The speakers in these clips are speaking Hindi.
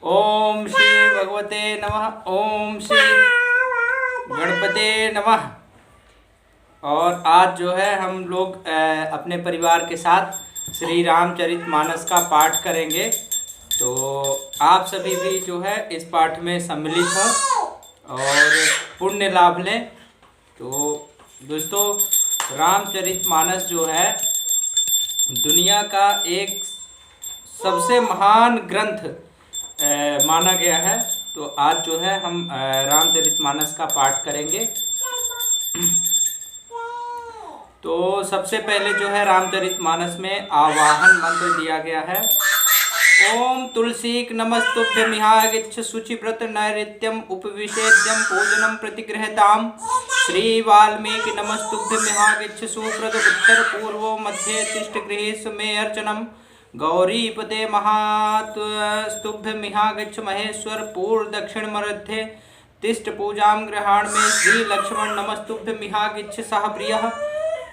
ओम श्री भगवते नमः। ओम श्री गणपते नमः। और आज जो है हम लोग अपने परिवार के साथ श्री रामचरितमानस का पाठ करेंगे। तो आप सभी भी जो है इस पाठ में सम्मिलित हो और पुण्य लाभ लें। तो दोस्तों, रामचरितमानस जो है दुनिया का एक सबसे महान ग्रंथ माना गया है। तो आज जो है हम रामचरितमानस का पाठ करेंगे। तो सबसे पहले जो है रामचरितमानस में आवाहन मंत्र दिया गया है। ओम तुलसीक नमस्तुभ्यमिहागिच्छ शुचिव्रत नैऋत्यम उपविशेद्यम पूजनम प्रतिगृहताम। श्री वाल्मीकि नमस्तुभ्यमिहागिच्छ सुप्रद उत्तर पूर्वो मध्ये तिष्ठ गृहेषु मे अर्चनम। गौरीपते महास्तुभ्यमिहागिच्छ महेश्वर पूर्व दक्षिण मध्ये तिष्ठ पूजां गृहाण में। श्री लक्ष्मण नमस्तुभ्यमिहागिच्छ सह प्रियः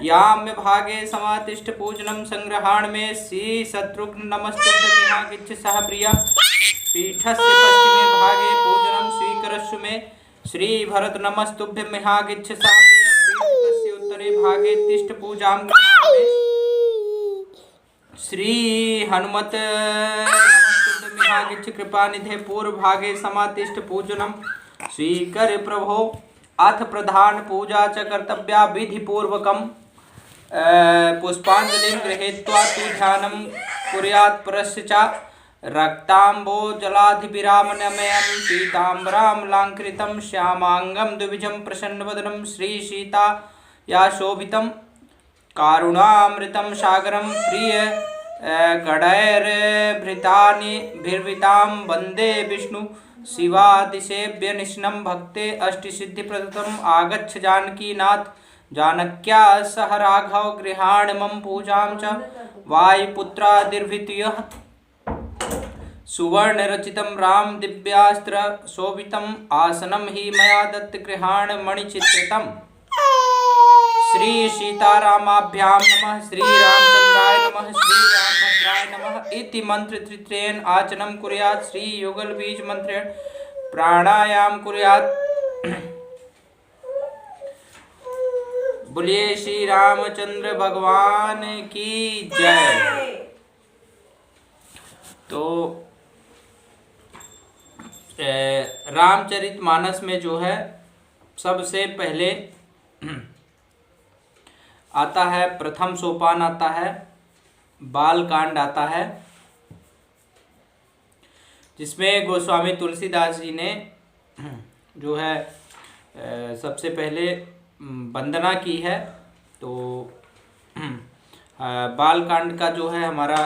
याम्य भागे समातिष्ठ पूजनम संग्रहाण में। श्री शत्रुघ्न नमस्तुभ्यमिहागिच्छ सह प्रियः पीठस्य पश्चिमे भागे पूजनम स्वीकरस्व में। श्री भरत नमस्तुभ्यमिहागिच्छ सह प्रियः पीठस्य उत्तरे भागे तिष्ठ पूजां गृहाण में। श्री हनुमत नमस्तुभ्यमिहागिच्छ कृपानिधे पूर्व भागे समातिष्ठ पूजनम स्वीकर प्रभो। अथ प्रधान पूजा च कर्तव्या विधि पूर्वकम। पुष्पांजलिं गृहीत्वा तु ध्यानं कुर्यात् परस्य च। रक्ताम्बोजलाधिविरामनमयं पीताम्बरामलाङ्कृतं श्यामांगं द्विजं प्रसन्नवदनं। श्रीसीता या शोभितं कारुणामृतं सागरं प्रिय गणैर्भृतां वन्दे विष्णु शिवातिसेव्य निष्णं। भक्ते अष्टसिद्धिप्रदम् आगच्छ जानकीनाथ। जानक्या सह राघव गृहाण मम पूजां च। वायुपुत्रादिर्भृतयः सुवर्णरचितं राम दिव्यास्त्र शोभितम् आसनं हि मया दत्त गृहाण मणिचित्रितम्। श्री सीतारामाभ्यां नमः। श्री रामचंद्राय नमः। श्री रामभद्राय नमः इति मंत्र त्रित्रेण आचनं कुर्यात्। श्री युगल बीज मंत्रेण प्राणायाम कुर्यात्। बोलिए श्री रामचंद्र भगवान की जय। तो रामचरितमानस में जो है सबसे पहले आता है, प्रथम सोपान आता है, बाल कांड आता है, जिसमें गोस्वामी तुलसीदास जी ने जो है सबसे पहले वंदना की है। तो बाल कांड का जो है हमारा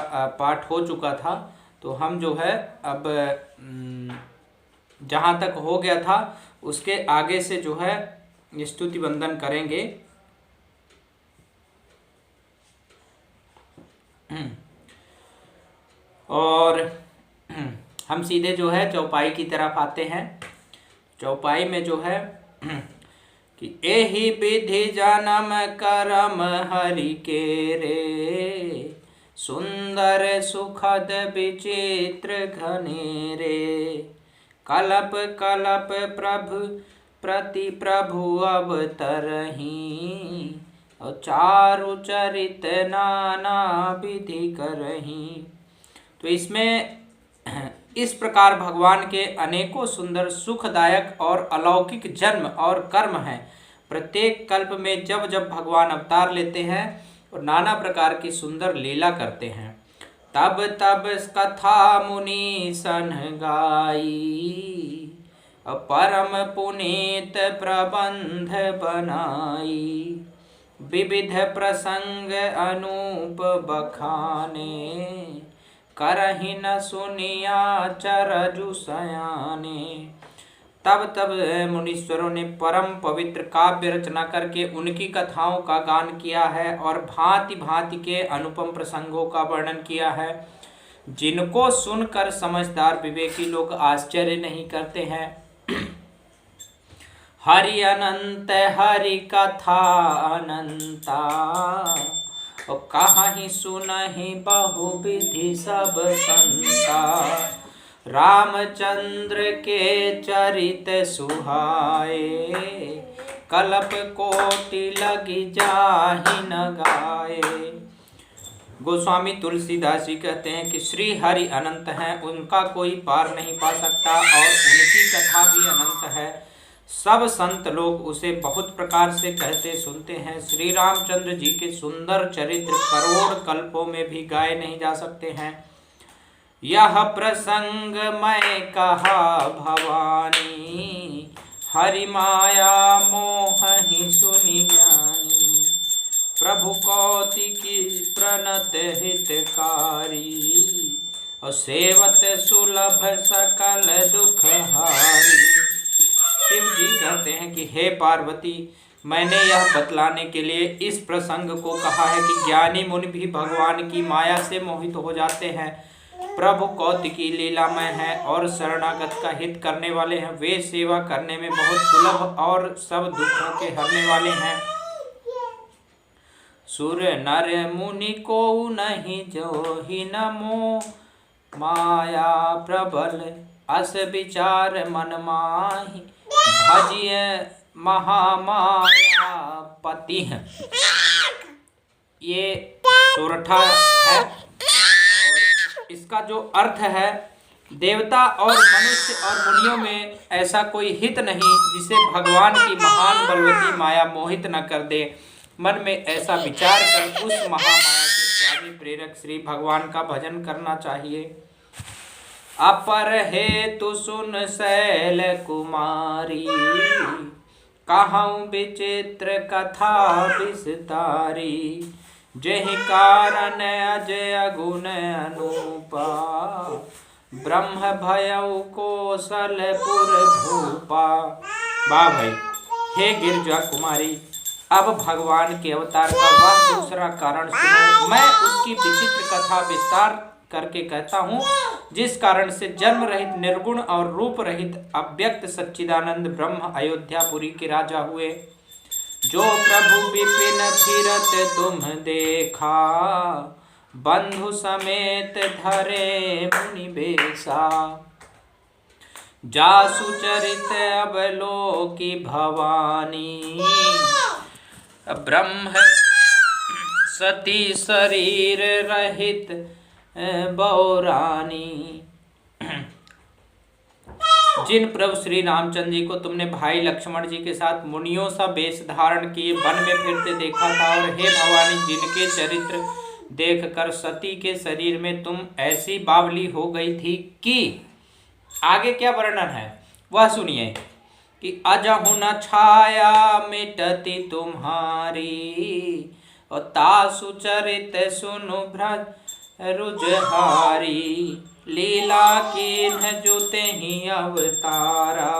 पाठ हो चुका था। तो हम जो है अब जहाँ तक हो गया था उसके आगे से जो है स्तुति वंदन करेंगे। और हम सीधे जो है चौपाई की तरफ आते हैं। चौपाई में जो है कि एहि विधि जन्म करम हरि के रे। सुंदर सुखद विचित्र घनेरे। कलप कलप प्रभु प्रति प्रभु अवतरहि। और चारु चरित नाना विधि करहि। तो इसमें इस प्रकार भगवान के अनेकों सुंदर सुखदायक और अलौकिक जन्म और कर्म हैं। प्रत्येक कल्प में जब जब भगवान अवतार लेते हैं और नाना प्रकार की सुंदर लीला करते हैं, तब तब कथा मुनि सन गाई। परम पुनीत प्रबंध बनाई। विविध प्रसंग अनूप बखाने। करहि न सुनिया चरजु सयाने। तब मुनीश्वरों ने परम पवित्र काव्य रचना करके उनकी कथाओं का गान किया है और भांति भांति के अनुपम प्रसंगों का वर्णन किया है, जिनको सुनकर समझदार विवेकी लोग आश्चर्य नहीं करते हैं। हरि अनंत हरि कथा अनंता। कहाहि सुनहि बहु विधि सब संता। रामचंद्र के चरित सुहाए, कल्प कोटि लगी जाहि न गाए। गोस्वामी तुलसीदास जी कहते हैं कि श्री हरि अनंत हैं, उनका कोई पार नहीं पा सकता और उनकी कथा भी अनंत है। सब संत लोग उसे बहुत प्रकार से कहते सुनते हैं। श्री रामचंद्र जी के सुंदर चरित्र करोड़ कल्पों में भी गाए नहीं जा सकते हैं। यह प्रसंग मैं कहा भवानी, हरि माया मोह ही सुनि ज्ञानी। प्रभु कौतिकी प्रणत हितकारी, और सेवत सुलभ सकल दुख हारी। शिव जी कहते हैं कि हे पार्वती, मैंने यह बतलाने के लिए इस प्रसंग को कहा है कि ज्ञानी मुनि भी भगवान की माया से मोहित हो जाते हैं। प्रभु कौतिकी लीलामय है और शरणागत का हित करने वाले हैं। वे सेवा करने में बहुत सुलभ और सब दुखों के हरने वाले हैं। सुर नर मुनि को नहीं जो ही नमो, माया प्रबल अस विचार मन माही। भजिय महामाया पति है। ये सोरठा है और इसका जो अर्थ है, देवता और मनुष्य और मुनियों में ऐसा कोई हित नहीं जिसे भगवान की महान बलवती माया मोहित न कर दे। मन में ऐसा विचार कर उस महामाया के स्वामी प्रेरक श्री भगवान का भजन करना चाहिए। अपर हेतु सुन शैल कुमारी, कहूँ विचित्र कथा विस्तारी। जहि कारण अजय गुण अनूपा, ब्रह्म भयउ कौशलपुर भूपा। वाह भाई, हे गिरजा कुमारी, अब भगवान के अवतार का वह दूसरा कारण सुनो। मैं उसकी विचित्र कथा विस्तार करके कहता हूँ, जिस कारण से जन्म रहित निर्गुण और रूप रहित अव्यक्त सच्चिदानंद ब्रह्म अयोध्यापुरी के राजा हुए। जो प्रभु विपिन फिरत तुम देखा, बंधु समेत धरे मुनि बेसा। जासु चरित अवलोकी भवानी, ब्रह्म सती शरीर रहित बौरानी। जिन प्रभु श्री रामचंद्र जी को तुमने भाई लक्ष्मण जी के साथ मुनियों सा वेश धारण किए वन में फिरते देखा था, और हे भवानी, जिनके चरित्र देखकर सती के शरीर में तुम ऐसी बावली हो गई थी कि आगे क्या वर्णन है वह सुनिए कि अजहु न छाया मिटती तुम्हारी, और तासु चरित सुनु भ्रज रुजहारी। लीला कीन्ह जुते ही अवतारा,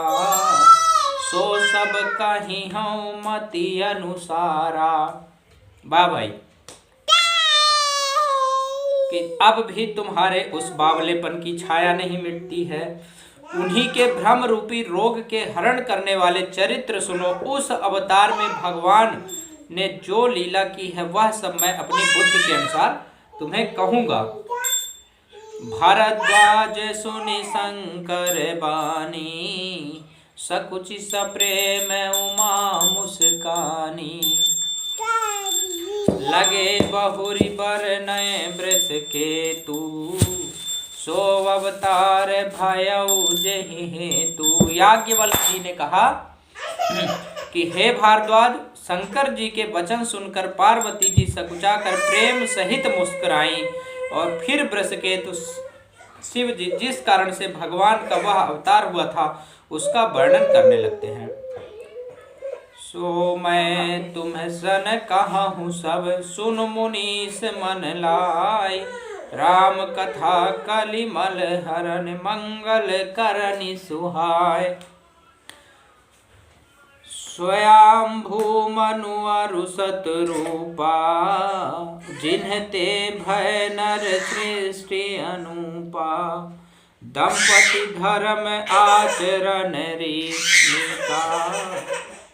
सो सब कहीं हूँ मति अनुसारा। वाह भाई, कि अब भी तुम्हारे उस बावलेपन की छाया नहीं मिटती है। उन्हीं के भ्रम रूपी रोग के हरण करने वाले चरित्र सुनो। उस अवतार में भगवान ने जो लीला की है वह सब मैं अपनी बुद्धि के अनुसार तुम्हें कहूँगा। भारद्वाज सुनि शंकर बानी, सकुचि सप्रेम उमा मुस्कानी। लगे बहुरी बरनय वृष केतु, सो अवतार भयउ जहि हेतु। याज्ञवल्क्य जी ने कहा कि हे भारद्वाज, शंकर जी के वचन सुनकर पार्वती जी सकुचाकर प्रेम सहित मुस्कुराई, और फिर वृषकेतु शिव जी जिस कारण से भगवान का वह अवतार हुआ था उसका वर्णन करने लगते हैं। सो मैं तुम्हें सन कहूँ सब, सुन मुनीस मन लाई। राम कथा कलिमल हरन, मंगल करनि सुहाय। स्वयंभू मनु अरु सतरूपा, जिन्हते भय नर सृष्टि अनूपा। दंपति धर्म आचरण रीतिका,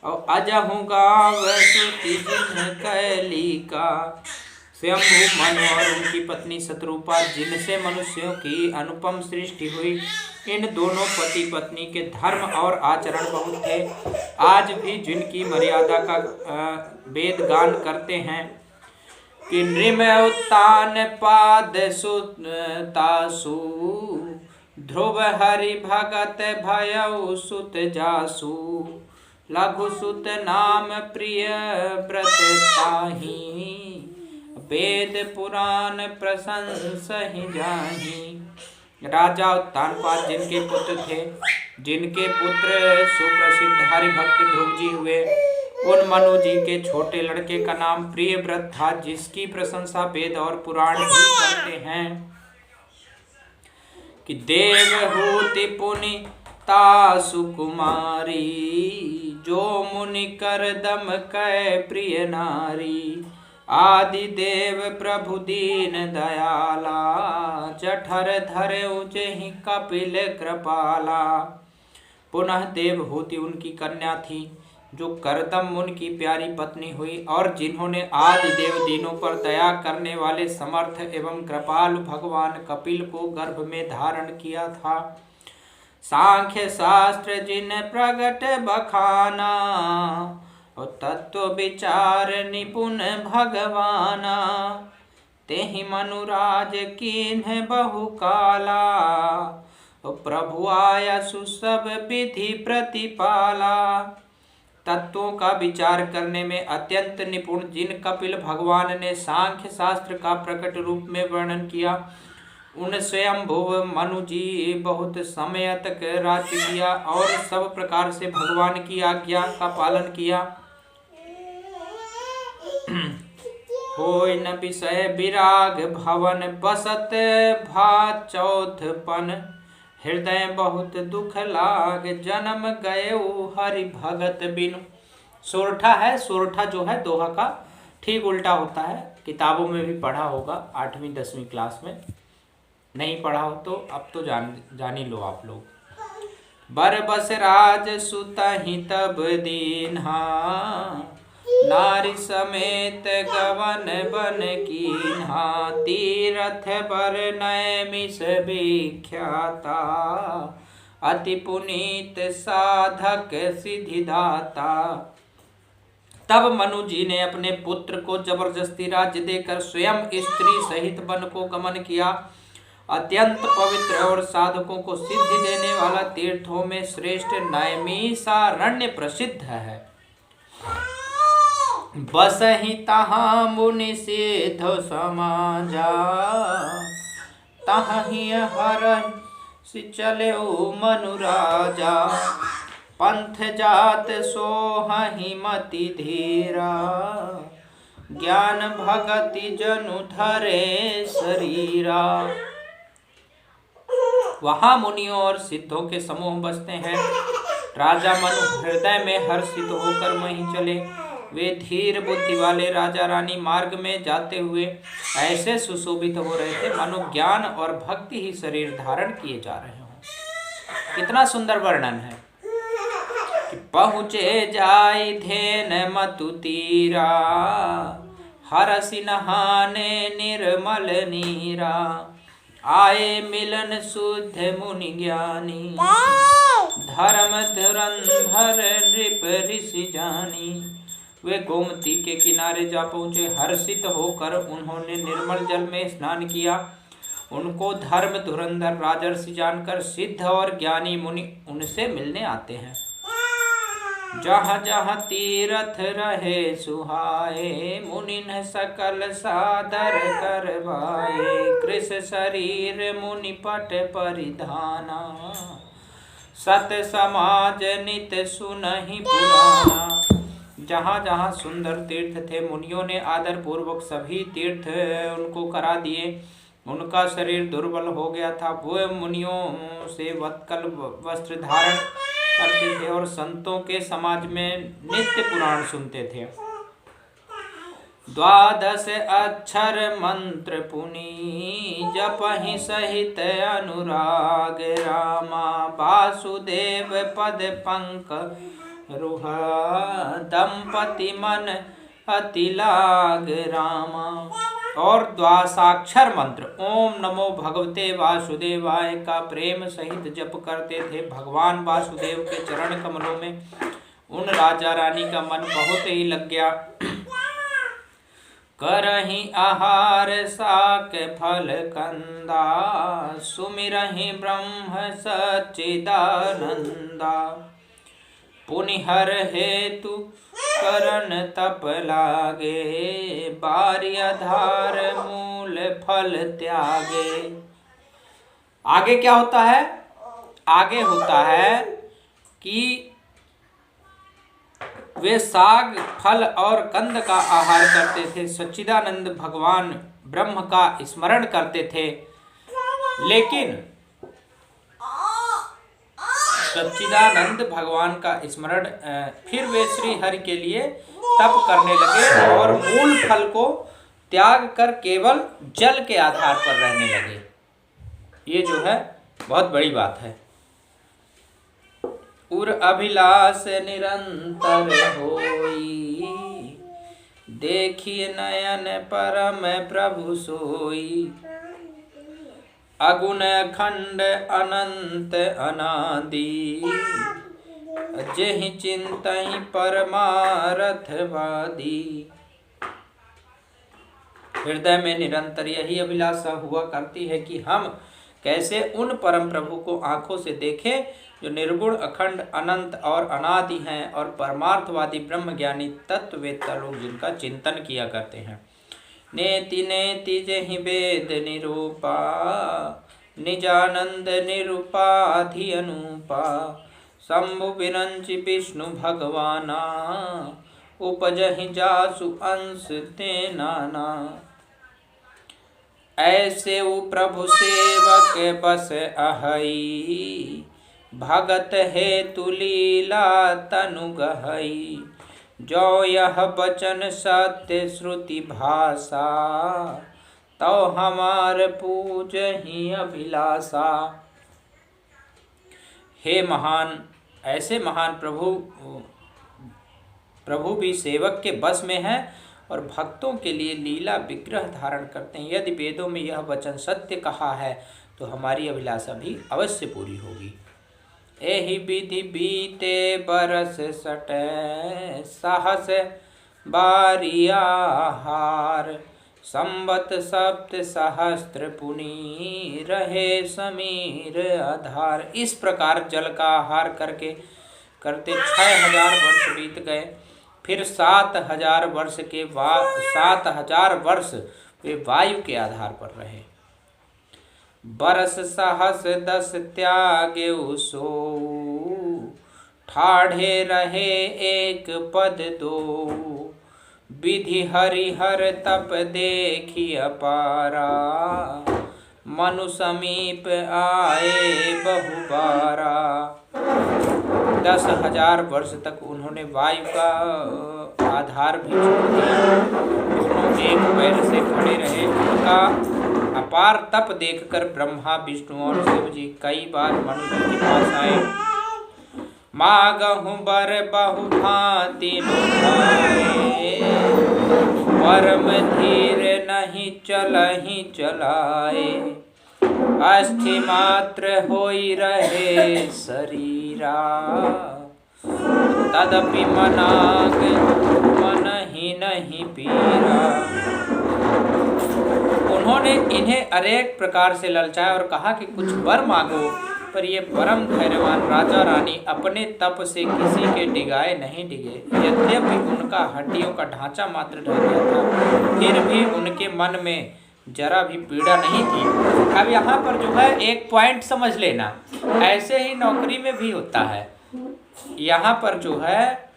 और अजहु गाव सुति जिन्ह कैलिका। स्वयंभू मनु और उनकी पत्नी शतरूपा, जिनसे मनुष्यों की अनुपम सृष्टि हुई, इन दोनों पति पत्नी के धर्म और आचरण बहुत थे। आज भी जिनकी मर्यादा का वेद गान करते हैं कि नृम उत्तान पाद सुतासु, ध्रुव हरि भगत भयउ सुत जासु, लघु सुत नाम प्रिय व्रत ताहि, वेद पुराण प्रशंसहि जाहि। राजा उत्तानपाद जिनके पुत्र थे, जिनके पुत्र सुप्रसिद्ध हरिभक्त ध्रुव जी हुए, उन मनु जी के छोटे लड़के का नाम प्रियव्रत था, जिसकी प्रशंसा वेद और पुराण ही करते हैं कि देवहूति पुनि तासु कुमारी, जो मुनि कर दम कै प्रिय नारी, आदि देव प्रभु दीन दयाला, जठर धरे उजहि कपिल कृपाला। पुनः देवहूति उनकी कन्या थी, जो करदम मुनि की प्यारी पत्नी हुई, और जिन्होंने आदि देव दीनों पर दया करने वाले समर्थ एवं कृपालु भगवान कपिल को गर्भ में धारण किया था। सांख्य शास्त्र जिन प्रगट बखाना, और तत्व विचार निपुण भगवाना, तेहि मनुराज कीन्ह बहु काला, प्रभु आया सुसब विधि प्रतिपाला। तत्वों का विचार करने में अत्यंत निपुण जिन कपिल भगवान ने सांख्य शास्त्र का प्रकट रूप में वर्णन किया, उन स्वयंभुव मनु जी बहुत समय तक राज्य किया और सब प्रकार से भगवान की आज्ञा का पालन किया। होय न विषय विराग भवन, बसत भात चौथपन, हृदय बहुत दुख लाग, जन्म गयउ हरि भगत बिनु। सोरठा है, सोरठा जो है दोहा का ठीक उल्टा होता है। किताबों में भी पढ़ा होगा 8वीं 10वीं क्लास में, नहीं पढ़ा हो तो अब तो जान ही लो आप लोग। बर बस राज सुतहि तब दीन्हा, नारी समेत गवन बन कीन्हा, तीरथ बर नैमिष विख्याता, अति पुनीत साधक सिद्धिदाता। तब मनु जी ने अपने पुत्र को जबरदस्ती राज्य देकर स्वयं स्त्री सहित वन को गमन किया। अत्यंत पवित्र और साधकों को सिद्धि देने वाला तीर्थों में श्रेष्ठ नैमिषारण्य प्रसिद्ध है। बसहि तहाँ मुनि सिद्ध समाजा, तहि हरहि चलेउ मनु राजा, पंथ जात सोहहि मति धीरा, ज्ञान भगति जनु धरे शरीरा। वहाँ मुनियों और सिद्धों के समूह बसते हैं। राजा मनु हृदय में हर्षित होकर वहीं चले। वे धीर बुद्धि वाले राजा रानी मार्ग में जाते हुए ऐसे सुशोभित हो रहे थे मानो ज्ञान और भक्ति ही शरीर धारण किए जा रहे हों। कितना सुंदर वर्णन है कि पहुँचे जाय धेन मतु तीरा, हरसि नहाने निर्मल नीरा, आए मिलन शुद्ध मुनि ज्ञानी, धर्म धुरंधर नृप ऋषि जानी। वे गोमती के किनारे जा पहुँचे। हर्षित होकर उन्होंने निर्मल जल में स्नान किया। उनको धर्म धुरंधर राजर्षि जानकर सिद्ध और ज्ञानी मुनि उनसे मिलने आते हैं। जहाँ जहाँ तीरथ रहे सुहाए, मुनिन सकल सादर करवाए, कृष शरीर मुनि पट परिधाना, सत समाज नित सुनहि पुराना। जहाँ जहाँ सुंदर तीर्थ थे, मुनियों ने आदर पूर्वक सभी तीर्थ उनको करा दिए। उनका शरीर दुर्बल हो गया था। वो मुनियों से वत्कल वस्त्र धारण करते थे और संतों के समाज में नित्य पुराण सुनते थे। 12 अक्षर मंत्र पुनि, जपहि सहित अनुराग, रामा वासुदेव पद पंकरुह, दंपति मन अति लाग रामा। और द्वासाक्षर मंत्र ओम नमो भगवते वासुदेवाय का प्रेम सहित जप करते थे। भगवान वासुदेव के चरण कमलों में उन राजा रानी का मन बहुत ही लग गया। करहि आहार साक फल कंदा, सुमिरहि ब्रह्म सच्चिदानंदा। पुनिहर हेतु करन तप लागे, बारी आधार मूल फल त्यागे। आगे क्या होता है? आगे होता है कि वे साग फल और कंद का आहार करते थे, सच्चिदानंद भगवान ब्रह्म का स्मरण करते थे। लेकिन सच्चिदानंद भगवान का स्मरण फिर वे श्री हरि के लिए तप करने लगे और मूल फल को त्याग कर केवल जल के आधार पर रहने लगे। ये जो है बहुत बड़ी बात है। उर अभिलाष निरंतर होई, देखिए नयन परम प्रभु सोई। अगुण खंड अनंत अनादि, जेहि चिंतहि परमारथवादी। हृदय में निरंतर यही अभिलाषा हुआ करती है कि हम कैसे उन परम प्रभु को आंखों से देखें जो निर्गुण अखंड अनंत और अनादि हैं और परमार्थवादी ब्रह्मज्ञानी तत्ववेत्ता लोग जिनका चिंतन किया करते हैं। नेति नेति जेहि वेद निरूपा, निजानंद निरूपाधि अनुपा। शंभु विरंचि विष्णु भगवाना, उपजहि जासु अंश ते नाना। ऐसे उ प्रभु सेवक बस अहई, भगत हेतु लीला तनु गहई। जो यह वचन सत्य श्रुति भाषा, तो हमार पूजहि अभिलाषा। हे महान, ऐसे महान प्रभु भी सेवक के बस में हैं और भक्तों के लिए लीला विग्रह धारण करते हैं। यदि वेदों में यह वचन सत्य कहा है तो हमारी अभिलाषा भी अवश्य पूरी होगी। एहि विधि बीते बरस सटे, सहस बारी आहार। संवत सप्त सहस्त्र पुनि, रहे समीर आधार। इस प्रकार जल का आहार करते 6000 वर्ष बीत गए। फिर 7000 वर्ष के 7000 वर्ष वे वायु के आधार पर रहे। बरस सहस 10 त्यागे सो, ठाढ़े रहे एक पद दो। विधि हरिहर तप देखी अपारा, मनु समीप आए बहुबारा। 10,000 वर्ष तक उन्होंने वायु का आधार भी छोड़ दिया। दोनों एक पैर से खड़े रहे। उनका अपार तप देखकर ब्रह्मा विष्णु और शिव जी कई बार मनु जी के पास आए। मागहु बर बहु भांति लुभाए, परम धीर नहीं चलहि चलाए। अस्थि मात्र होई रहे शरीरा, तदपि मनाग मन ही नहीं पीरा। उन्होंने इन्हें अनेक प्रकार से ललचाया और कहा कि कुछ वर मांगो, पर ये परम धैर्यवान राजा रानी अपने तप से किसी के डिगाए नहीं डिगे। यद्यपि उनका हड्डियों का ढांचा मात्र रह गया था, फिर भी उनके मन में जरा भी पीड़ा नहीं थी। अब यहाँ पर जो है एक पॉइंट समझ लेना, ऐसे ही नौकरी में भी होता है। यहाँ पर जो है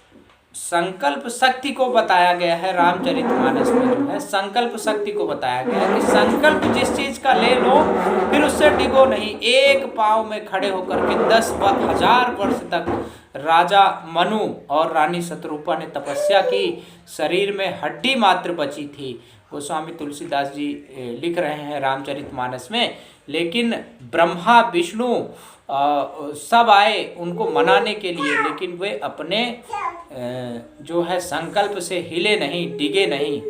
संकल्प शक्ति को बताया गया है। रामचरितमानस में जो है संकल्प शक्ति को बताया गया है कि संकल्प जिस चीज का ले लो फिर उससे डिगो नहीं। एक पांव में खड़े होकर के 10,000 वर्ष तक राजा मनु और रानी शतरूपा ने तपस्या की। शरीर में हड्डी मात्र बची थी। गोस्वामी तुलसीदास जी लिख रहे हैं रामचरितमानस में। लेकिन ब्रह्मा विष्णु सब आए उनको मनाने के लिए, लेकिन वे अपने जो है संकल्प से हिले नहीं, डिगे नहीं।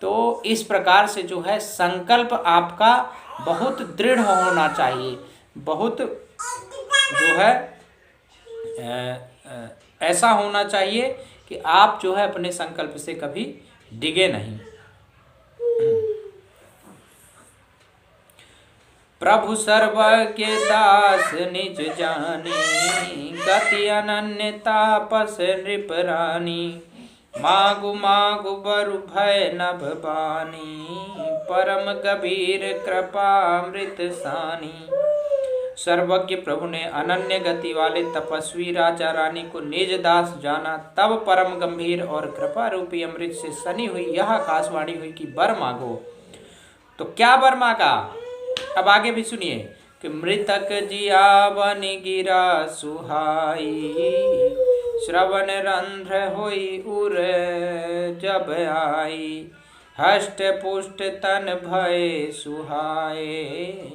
तो इस प्रकार से जो है संकल्प आपका बहुत दृढ़ होना चाहिए, बहुत जो है ऐसा होना चाहिए कि आप जो है अपने संकल्प से कभी डिगे नहीं। प्रभु सर्वज्ञ दास निज जानी, गति अनन्य तापस नृप रानी। मागु मागु बरु भय नभ बानी, परम गभीर कृपा अमृत सानी। सर्वज्ञ प्रभु ने अनन्य गति वाले तपस्वी राजा रानी को निज दास जाना, तब परम गंभीर और कृपा रूपी अमृत से सनी हुई यह आकाशवाणी हुई कि वर मांगो। तो क्या वर मांगा, अब आगे भी सुनिए कि मृतक जियावन गिरा सुहाई, श्रवण रंध्र होई उर जब आई। हष्ट पुष्ट तन भय सुहाए,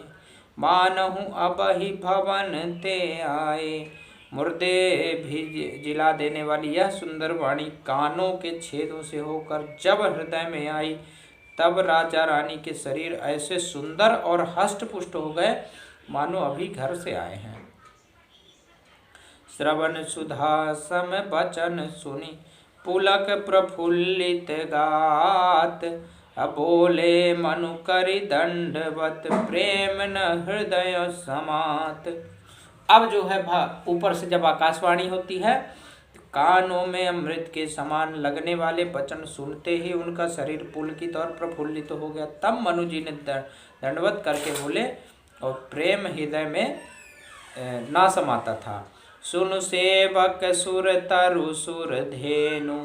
मानहु अबहि भवन ते आए। मुर्दे भी जिला देने वाली यह सुंदर वाणी कानों के छेदों से होकर जब हृदय में आई, तब राजा रानी के शरीर ऐसे सुंदर और हष्ट पुष्ट हो गए मानो अभी घर से आए हैं। श्रवण सुधा सम बचन सुनी, पुलक प्रफुल्लित गात। अबोले मनु करि दंडवत, प्रेम न हृदय समात। अब जो है ऊपर से जब आकाशवाणी होती है, कानों में अमृत के समान लगने वाले वचन सुनते ही उनका शरीर पुलकित और प्रफुल्लित हो गया। तब मनु जी ने दंडवत करके बोले और प्रेम हृदय में ना समाता था। सुन सेवक सुर तरु सुर धेनु,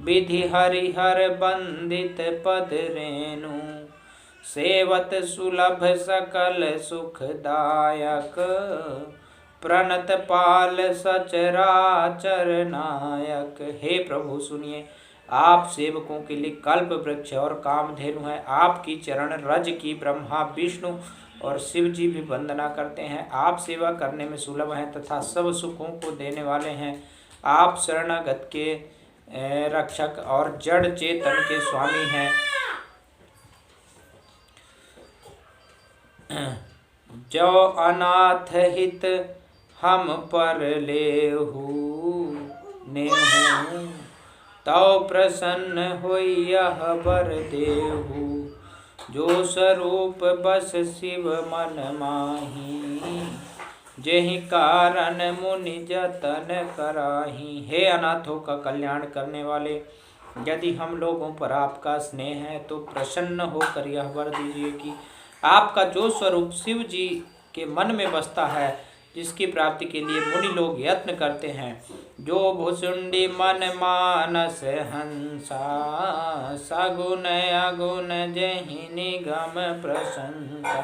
विधि हरिहर बंदित पद रेणु। सेवत सुलभ सकल सुखदायक, प्रणत पाल सचराचर नायक। हे प्रभु सुनिए, आप सेवकों के लिए कल्प वृक्ष और कामधेनु है। आपकी चरण रज की ब्रह्मा विष्णु और शिव जी भी वंदना करते हैं। आप सेवा करने में सुलभ हैं तथा सब सुखों को देने वाले हैं। आप शरणागत के रक्षक और जड़ चेतन के स्वामी हैं। जो अनाथ हित हम पर लेहु नेहु, तौ प्रसन्न होई यह वर देहु। जो स्वरूप बस शिव मन माही, जेहि कारण मुनि जतन कराही। हे अनाथों का कल्याण करने वाले, यदि हम लोगों पर आपका स्नेह है तो प्रसन्न होकर यह वर दीजिए कि आपका जो स्वरूप शिव जी के मन में बसता है, जिसकी प्राप्ति के लिए मुनि लोग यत्न करते हैं। जो भुसुंडी मन मानस हंसा, सगुन अगुण जेहि निगम प्रशंसा।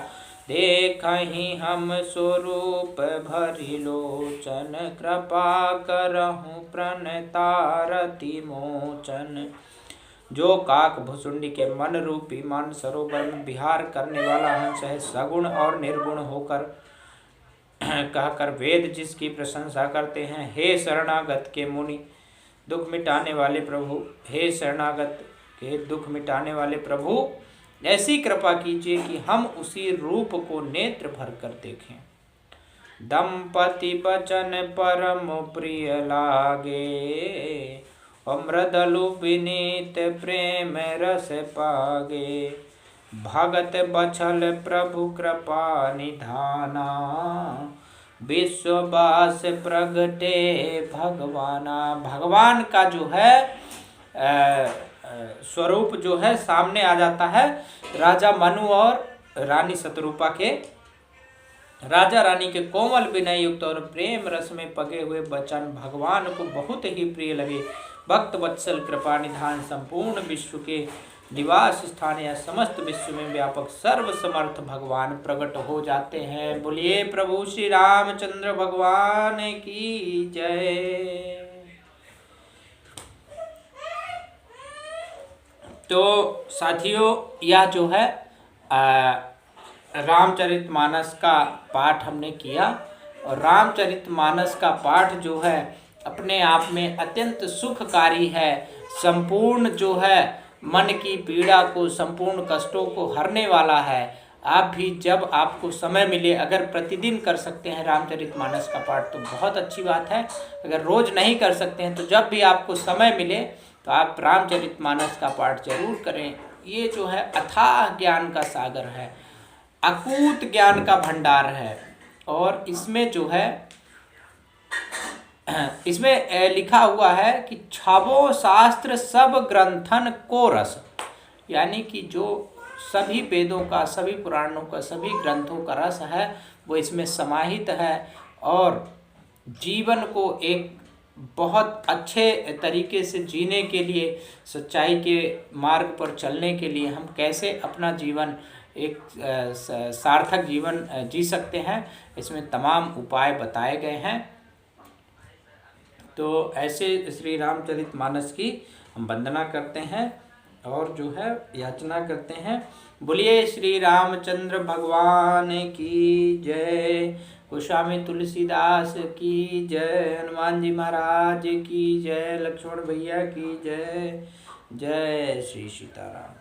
देखहि हम स्वरूप भरि लोचन, कृपा करहु प्रणतारति मोचन। जो काक भुसुंडी के मन रूपी मान सरोवर में विहार करने वाला हंस है, सगुण और निर्गुण होकर कहकर वेद जिसकी प्रशंसा करते हैं। हे शरणागत के मुनि दुख मिटाने वाले प्रभु, हे शरणागत के दुख मिटाने वाले प्रभु, ऐसी कृपा कीजिए कि हम उसी रूप को नेत्र भर कर देखें। दंपति बचन परम प्रिय लागे, मृदलु विनीत प्रेम रस पागे। भगत बछल प्रभु कृपा निधाना, विश्ववास प्रगटे भगवाना। भगवान का जो है स्वरूप जो है सामने आ जाता है राजा मनु और रानी शतरूपा के। राजा रानी के कोमल विनय युक्त और प्रेम रस में पगे हुए वचन भगवान को बहुत ही प्रिय लगे। भक्त वत्सल कृपा निधान संपूर्ण विश्व के निवास स्थान या समस्त विश्व में व्यापक सर्व समर्थ भगवान प्रकट हो जाते हैं। बोलिए प्रभु श्री रामचंद्र भगवान की जय। तो साथियों, यह जो है रामचरितमानस का पाठ हमने किया, और रामचरितमानस का पाठ जो है अपने आप में अत्यंत सुखकारी है। संपूर्ण जो है मन की पीड़ा को, संपूर्ण कष्टों को हरने वाला है। आप भी जब आपको समय मिले, अगर प्रतिदिन कर सकते हैं रामचरितमानस का पाठ तो बहुत अच्छी बात है। अगर रोज नहीं कर सकते हैं तो जब भी आपको समय मिले तो आप रामचरितमानस का पाठ जरूर करें। ये जो है अथाह ज्ञान का सागर है, अकूत ज्ञान का भंडार है। और इसमें जो है इसमें लिखा हुआ है कि छबो शास्त्र सब ग्रंथन को रस, यानी कि जो सभी वेदों का, सभी पुराणों का, सभी ग्रंथों का रस है वो इसमें समाहित है। और जीवन को एक बहुत अच्छे तरीके से जीने के लिए, सच्चाई के मार्ग पर चलने के लिए हम कैसे अपना जीवन एक सार्थक जीवन जी सकते हैं, इसमें तमाम उपाय बताए गए हैं। तो ऐसे श्री रामचरितमानस की हम वंदना करते हैं और जो है याचना करते हैं। बोलिए श्री रामचंद्र भगवान की जय, गोस्वामी तुलसीदास की जय, हनुमान जी महाराज की जय, लक्ष्मण भैया की जय। जय श्री सीताराम।